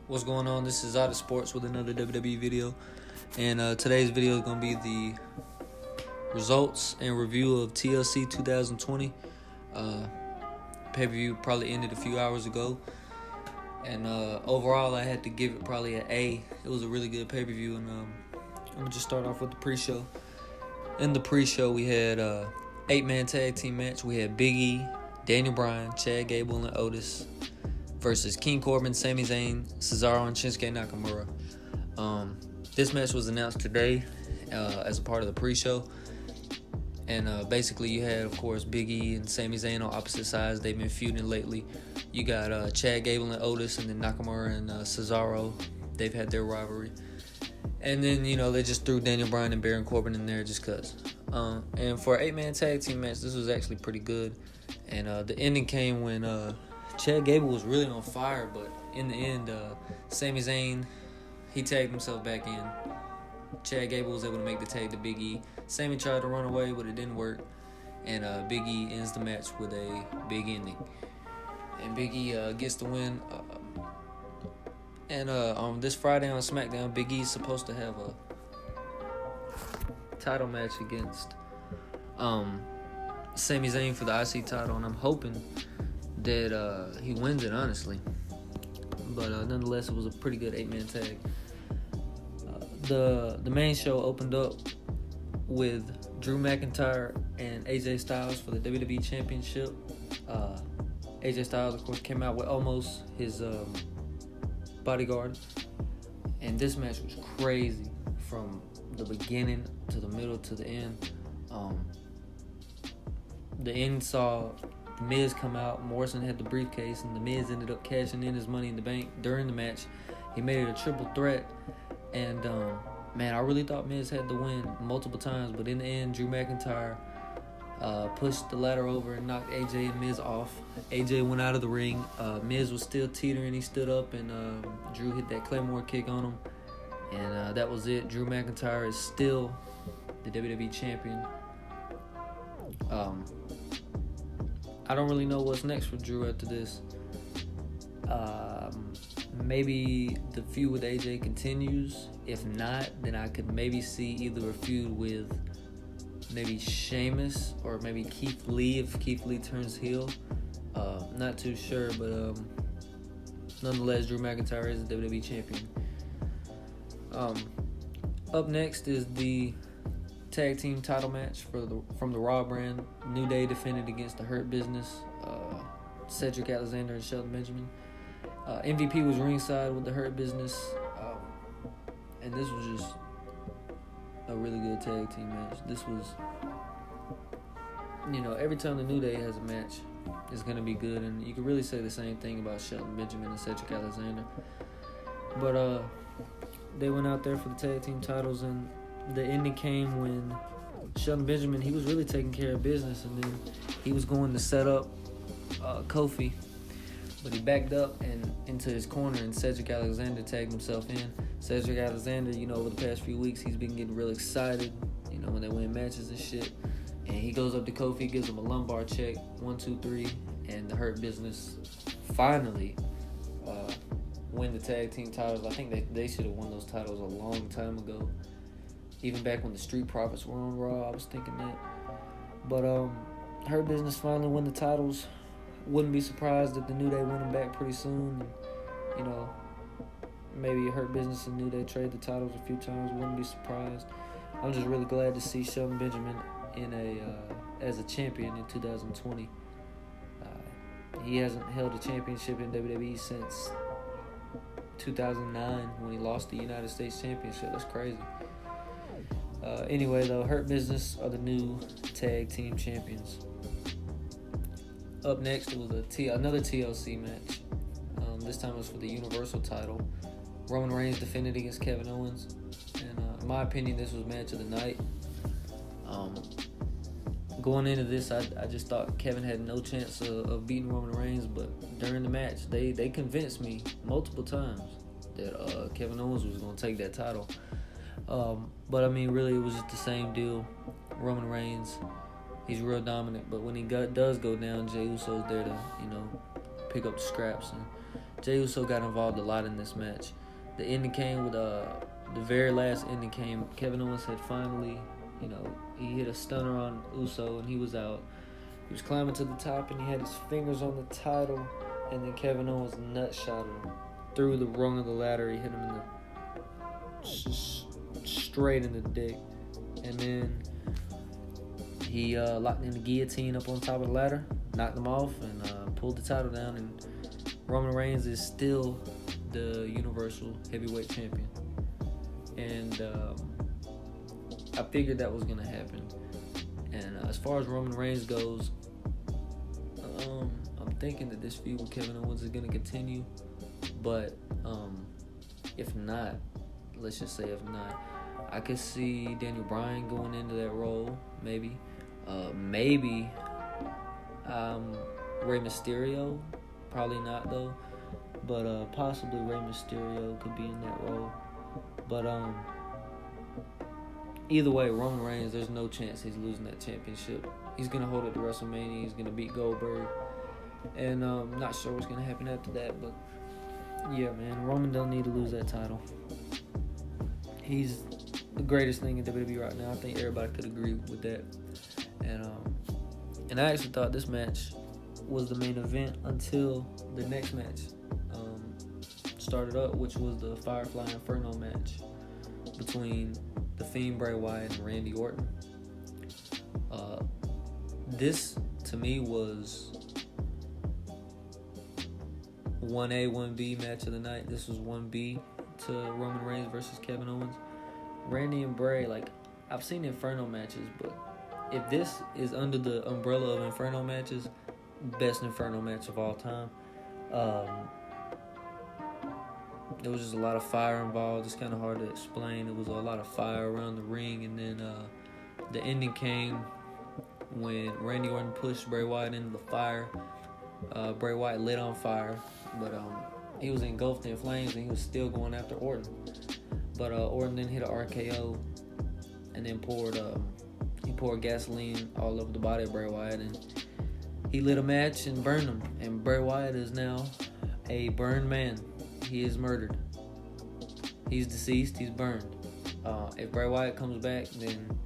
What's going on? This is Out of Sports with another WWE video, and today's video is going to be the results and review of TLC 2020. Pay-per-view probably ended a few hours ago, and overall I had to give it probably an A. It was a really good pay-per-view, and I'm going to just start off with the pre-show. In the pre-show we had 8-man tag team match. We had Big E, Daniel Bryan, Chad Gable, and Otis versus King Corbin, Sami Zayn, Cesaro, and Shinsuke Nakamura. This match was announced today as a part of the pre-show. And basically you had, of course, Big E and Sami Zayn on opposite sides. They've been feuding lately. You got Chad Gable and Otis, and then Nakamura and Cesaro. They've had their rivalry. And then, they just threw Daniel Bryan and Baron Corbin in there just because. And for an 8-man tag team match, this was actually pretty good. And the ending came when Chad Gable was really on fire, but in the end, Sami Zayn, he tagged himself back in. Chad Gable was able to make the tag to Big E. Sami tried to run away, but it didn't work. And Big E ends the match with a big ending. And Big E gets the win. And on this Friday on SmackDown, Big E's supposed to have a title match against Sami Zayn for the IC title, and I'm hoping that he wins it, honestly. But nonetheless, it was a pretty good 8-man tag. The main show opened up with Drew McIntyre and AJ Styles for the WWE Championship. AJ Styles, of course, came out with almost his bodyguard. And this match was crazy from the beginning to the middle to the end. The end saw The Miz come out. Morrison had the briefcase, and The Miz ended up cashing in his Money in the Bank during the match. He made it a triple threat, and man, I really thought Miz had the win multiple times, but in the end, Drew McIntyre pushed the ladder over and knocked AJ and Miz off. AJ went out of the ring. Miz was still teetering. He stood up, and Drew hit that Claymore kick on him, and that was it. Drew McIntyre is still the WWE champion. I don't really know what's next for Drew after this. Maybe the feud with AJ continues. If not, then I could maybe see either a feud with maybe Sheamus or maybe Keith Lee if Keith Lee turns heel. Not too sure, but nonetheless, Drew McIntyre is the WWE champion. Up next is the tag team title match from the Raw brand. New Day defended against the Hurt Business, Cedric Alexander and Shelton Benjamin. MVP was ringside with the Hurt Business, and this was just a really good tag team match. This was, every time the New Day has a match, it's going to be good, and you can really say the same thing about Shelton Benjamin and Cedric Alexander. But they went out there for the tag team titles, and the ending came when Shelton Benjamin, he was really taking care of business, and then he was going to set up Kofi, but he backed up and into his corner, and Cedric Alexander tagged himself in. Cedric Alexander, over the past few weeks, he's been getting real excited, when they win matches and shit. And he goes up to Kofi, gives him a lumbar check, 1, 2, 3, and the Hurt Business finally win the tag team titles. I think they should have won those titles a long time ago. Even back when the Street Profits were on Raw, I was thinking that. But Hurt Business finally won the titles. Wouldn't be surprised if the New Day win them back pretty soon. And, maybe Hurt Business and New Day trade the titles a few times. Wouldn't be surprised. I'm just really glad to see Shelton Benjamin as a champion in 2020. He hasn't held a championship in WWE since 2009 when he lost the United States Championship. That's crazy. Anyway, though, Hurt Business are the new tag team champions. Up next, it was another TLC match. This time it was for the Universal title. Roman Reigns defended against Kevin Owens. And in my opinion, this was match of the night. Going into this, I just thought Kevin had no chance of beating Roman Reigns. But during the match, they convinced me multiple times that Kevin Owens was going to take that title. But I mean, really, it was just the same deal. Roman Reigns, he's real dominant, but when he does go down, Jey Uso's there to, pick up the scraps. And Jey Uso got involved a lot in this match. The ending came with the very last ending came. Kevin Owens had finally, he hit a stunner on Uso and he was out. He was climbing to the top and he had his fingers on the title, and then Kevin Owens nut shot him through the rung of the ladder. He hit him in the straight in the dick, and then he locked in the guillotine up on top of the ladder, knocked him off, and pulled the title down. And Roman Reigns is still the Universal Heavyweight Champion. And I figured that was going to happen. And as far as Roman Reigns goes, I'm thinking that this feud with Kevin Owens is going to continue. But if not, let's just say if not, I could see Daniel Bryan going into that role, maybe. Maybe Rey Mysterio. Probably not, though. But possibly Rey Mysterio could be in that role. But either way, Roman Reigns, there's no chance he's losing that championship. He's going to hold it to WrestleMania. He's going to beat Goldberg. And I'm not sure what's going to happen after that. But, yeah, man, Roman don't need to lose that title. He's the greatest thing in WWE right now. I think everybody could agree with that. And I actually thought this match was the main event until the next match started up, which was the Firefly Inferno match between the Fiend Bray Wyatt and Randy Orton. This, to me, was 1A, 1B match of the night. This was 1B to Roman Reigns versus Kevin Owens. Randy and Bray, I've seen Inferno matches, but if this is under the umbrella of Inferno matches, best Inferno match of all time. There was just a lot of fire involved. It's kind of hard to explain. It was a lot of fire around the ring, and then the ending came when Randy Orton pushed Bray Wyatt into the fire. Bray Wyatt lit on fire, but he was engulfed in flames, and he was still going after Orton. But Orton then hit an RKO, and then poured gasoline all over the body of Bray Wyatt, and he lit a match and burned him. And Bray Wyatt is now a burned man. He is murdered. He's deceased. He's burned. If Bray Wyatt comes back, then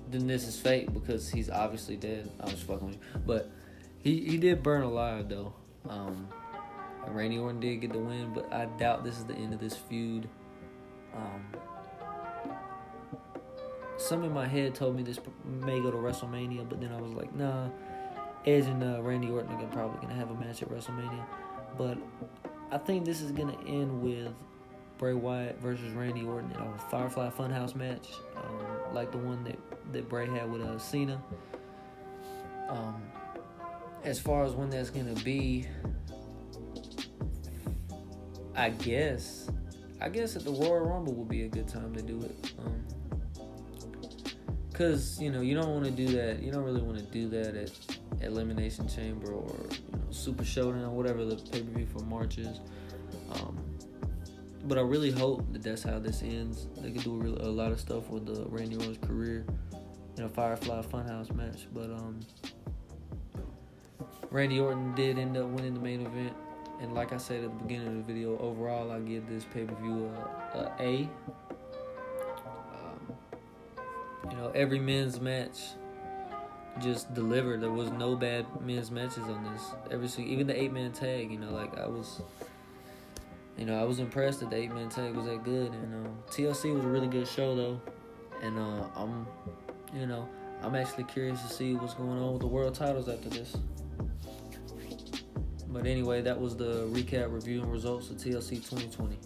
this is fake because he's obviously dead. I was fucking with you. But he did burn alive, though. And Randy Orton did get the win, but I doubt this is the end of this feud. Something in my head told me this may go to WrestleMania, but then I was like, nah. Edge and Randy Orton are probably going to have a match at WrestleMania. But I think this is going to end with Bray Wyatt versus Randy Orton in a Firefly Funhouse match, like the one that Bray had with Cena. As far as when that's going to be, I guess at the Royal Rumble would be a good time to do it. Because, you don't want to do that. You don't really want to do that at Elimination Chamber or Super Showdown or whatever the pay-per-view for March is. But I really hope that that's how this ends. They could do a lot of stuff with Randy Orton's career in a Firefly Funhouse match. But Randy Orton did end up winning the main event. And like I said at the beginning of the video, overall I give this pay-per-view a A. Every men's match just delivered. There was no bad men's matches on this. Even the 8-man tag, I was impressed that the 8-man tag was that good. And TLC was a really good show though. And I'm actually curious to see what's going on with the world titles after this. But anyway, that was the recap, review, and results of TLC 2020.